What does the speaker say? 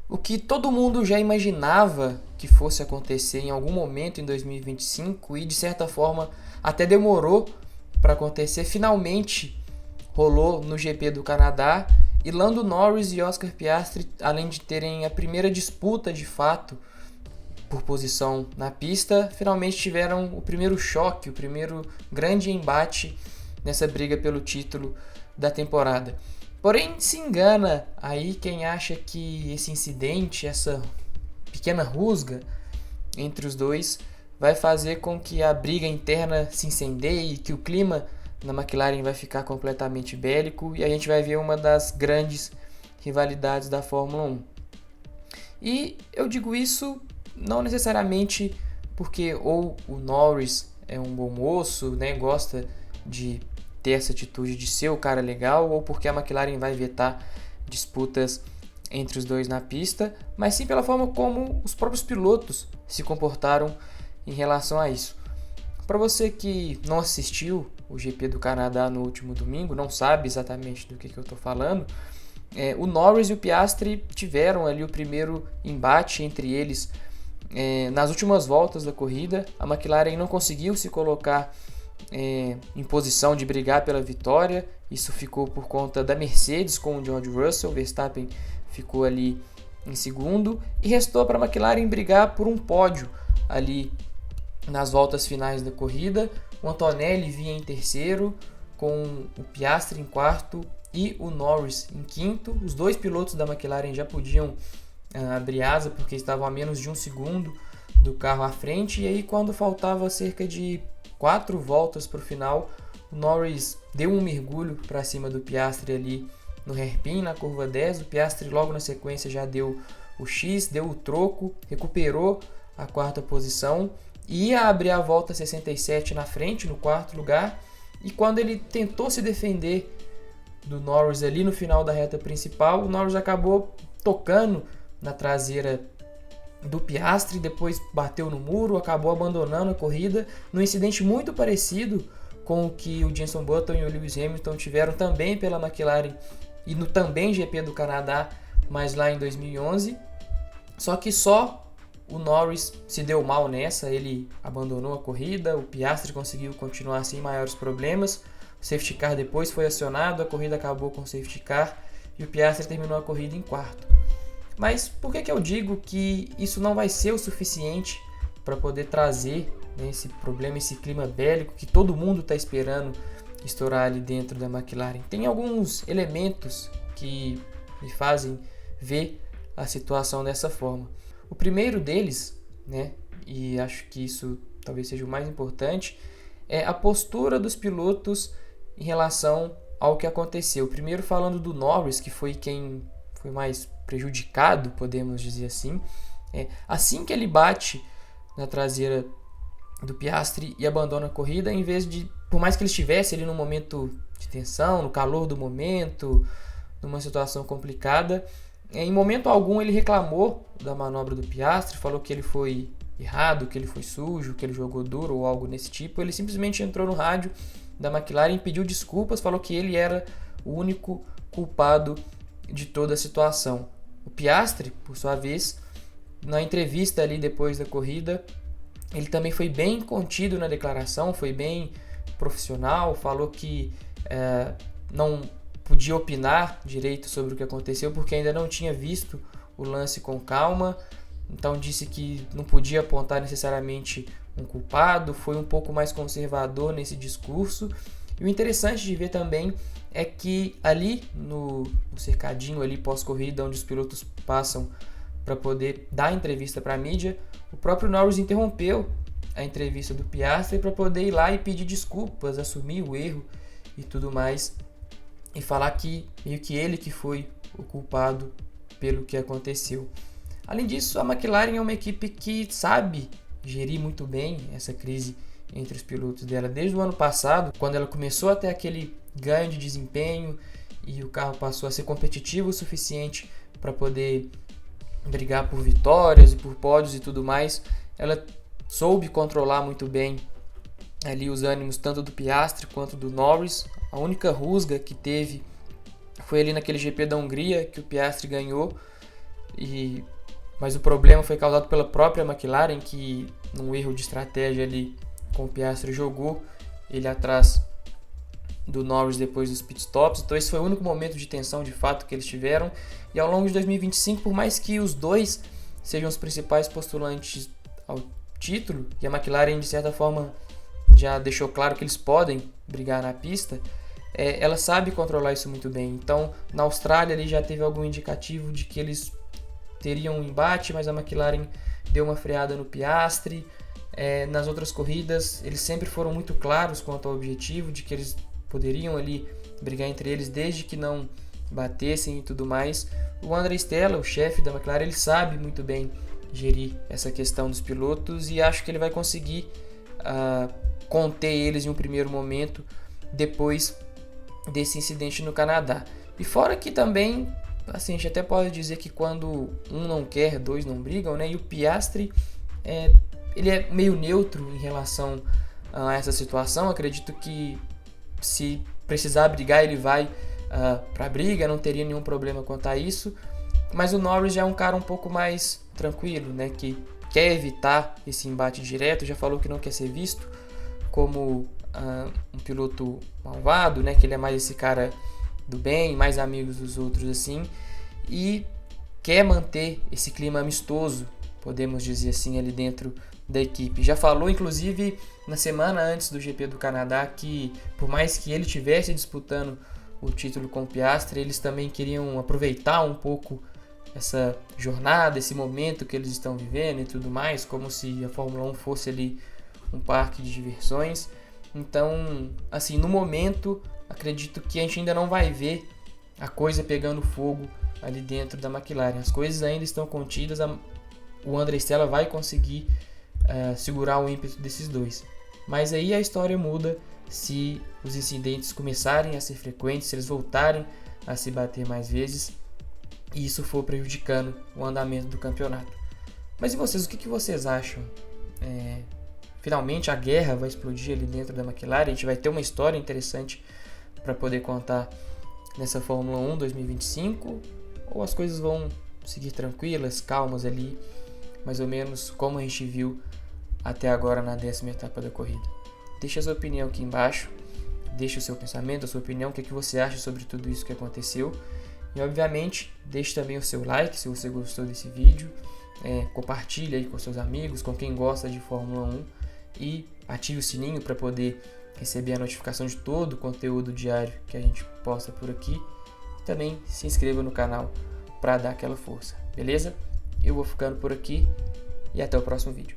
O que todo mundo já imaginava que fosse acontecer em algum momento em 2025 e de certa forma até demorou para acontecer, finalmente rolou no GP do Canadá e Lando Norris e Oscar Piastri, além de terem a primeira disputa de fato por posição na pista, finalmente tiveram o primeiro choque, o primeiro grande embate nessa briga pelo título da temporada. Porém, se engana aí quem acha que esse incidente, essa pequena rusga entre os dois, vai fazer com que a briga interna se incendeie, que o clima na McLaren vai ficar completamente bélico e a gente vai ver uma das grandes rivalidades da Fórmula 1. E eu digo isso não necessariamente porque ou o Norris é um bom moço, né, gosta de ter essa atitude de ser o cara legal, ou porque a McLaren vai vetar disputas entre os dois na pista, mas sim pela forma como os próprios pilotos se comportaram em relação a isso. Para você que não assistiu o GP do Canadá no último domingo, não sabe exatamente do que eu estou falando, o Norris e o Piastri tiveram ali o primeiro embate entre eles nas últimas voltas da corrida. A McLaren não conseguiu se colocar em posição de brigar pela vitória, isso ficou por conta da Mercedes com o George Russell. Verstappen ficou ali em segundo e restou para a McLaren brigar por um pódio ali nas voltas finais da corrida. O Antonelli vinha em terceiro, com o Piastri em quarto e o Norris em quinto. Os dois pilotos da McLaren já podiam abrir asa porque estavam a menos de um segundo do carro à frente, e aí quando faltava cerca de 4 voltas para o final, o Norris deu um mergulho para cima do Piastri ali no hairpin, na curva 10. O Piastri logo na sequência já deu o X, deu o troco, recuperou a quarta posição, ia abrir a volta 67 na frente, no quarto lugar, e quando ele tentou se defender do Norris ali no final da reta principal, o Norris acabou tocando na traseira do Piastri, depois bateu no muro, acabou abandonando a corrida, num incidente muito parecido com o que o Jenson Button e o Lewis Hamilton tiveram também pela McLaren e no também GP do Canadá, mas lá em 2011. Só que só o Norris se deu mal nessa, ele abandonou a corrida, o Piastri conseguiu continuar sem maiores problemas, o safety car depois foi acionado, a corrida acabou com o safety car e o Piastri terminou a corrida em quarto. Mas por que eu digo que isso não vai ser o suficiente para poder trazer, né, esse problema, esse clima bélico que todo mundo está esperando estourar ali dentro da McLaren? Tem alguns elementos que me fazem ver a situação dessa forma. O primeiro deles, né, e acho que isso talvez seja o mais importante, é a postura dos pilotos em relação ao que aconteceu. Primeiro falando do Norris, que foi quem foi mais prejudicado, podemos dizer assim. Assim que ele bate na traseira do Piastri e abandona a corrida, em vez de, por mais que ele estivesse ali num momento de tensão, no calor do momento, numa situação complicada, em momento algum ele reclamou da manobra do Piastri, falou que ele foi errado, que ele foi sujo, que ele jogou duro ou algo desse tipo. Ele simplesmente entrou no rádio da McLaren, pediu desculpas, falou que ele era o único culpado de toda a situação. O Piastri, por sua vez, na entrevista ali depois da corrida, ele também foi bem contido na declaração, foi bem profissional, falou que não podia opinar direito sobre o que aconteceu porque ainda não tinha visto o lance com calma, então disse que não podia apontar necessariamente um culpado, foi um pouco mais conservador nesse discurso. E o interessante de ver também é que ali no cercadinho ali pós-corrida, onde os pilotos passam para poder dar entrevista para a mídia, o próprio Norris interrompeu a entrevista do Piastri para poder ir lá e pedir desculpas, assumir o erro e tudo mais, e falar que meio que ele que foi o culpado pelo que aconteceu. Além disso, a McLaren é uma equipe que sabe gerir muito bem essa crise entre os pilotos dela. Desde o ano passado, quando ela começou a ter aquele ganho de desempenho e o carro passou a ser competitivo o suficiente para poder brigar por vitórias e por pódios e tudo mais, ela soube controlar muito bem ali os ânimos tanto do Piastri quanto do Norris. A única rusga que teve foi ali naquele GP da Hungria que o Piastri ganhou, mas o problema foi causado pela própria McLaren, que num erro de estratégia ali com o Piastri jogou ele atrás do Norris depois dos pitstops. Então esse foi o único momento de tensão de fato que eles tiveram. E ao longo de 2025, por mais que os dois sejam os principais postulantes ao título, e a McLaren de certa forma já deixou claro que eles podem brigar na pista, ela sabe controlar isso muito bem. Então na Austrália ali já teve algum indicativo de que eles teriam um embate, mas a McLaren deu uma freada no Piastri. Nas outras corridas eles sempre foram muito claros quanto ao objetivo, de que eles poderiam ali brigar entre eles desde que não batessem e tudo mais. O André Stella, o chefe da McLaren, ele sabe muito bem gerir essa questão dos pilotos, e acho que ele vai conseguir conter eles em um primeiro momento depois desse incidente no Canadá. E fora que também, assim, a gente até pode dizer que quando um não quer, dois não brigam, né? E o Piastri, ele é meio neutro em relação a essa situação. Acredito que se precisar brigar, ele vai para a briga, não teria nenhum problema quanto a isso. Mas o Norris já é um cara um pouco mais tranquilo, né? Que quer evitar esse embate direto, já falou que não quer ser visto como um piloto malvado, né? Que ele é mais esse cara do bem, mais amigos dos outros assim, e quer manter esse clima amistoso, podemos dizer assim, ali dentro da equipe. Já falou, inclusive, na semana antes do GP do Canadá, que por mais que ele estivesse disputando o título com o Piastri, eles também queriam aproveitar um pouco essa jornada, esse momento que eles estão vivendo e tudo mais, como se a Fórmula 1 fosse ali um parque de diversões. Então, assim, no momento, acredito que a gente ainda não vai ver a coisa pegando fogo ali dentro da McLaren. As coisas ainda estão contidas, o André Stella vai conseguir segurar o ímpeto desses dois. Mas aí a história muda se os incidentes começarem a ser frequentes, se eles voltarem a se bater mais vezes, e isso for prejudicando o andamento do campeonato. Mas e vocês, o que vocês acham? Finalmente a guerra vai explodir ali dentro da McLaren, a gente vai ter uma história interessante para poder contar nessa Fórmula 1 2025, ou as coisas vão seguir tranquilas, calmas ali, mais ou menos como a gente viu até agora na 10ª etapa da corrida? Deixa a sua opinião aqui embaixo, deixa o seu pensamento, a sua opinião, o que você acha sobre tudo isso que aconteceu, e obviamente deixe também o seu like se você gostou desse vídeo, compartilhe aí com seus amigos, com quem gosta de Fórmula 1, e ative o sininho para poder receber a notificação de todo o conteúdo diário que a gente posta por aqui. Também se inscreva no canal para dar aquela força, beleza? Eu vou ficando por aqui e até o próximo vídeo.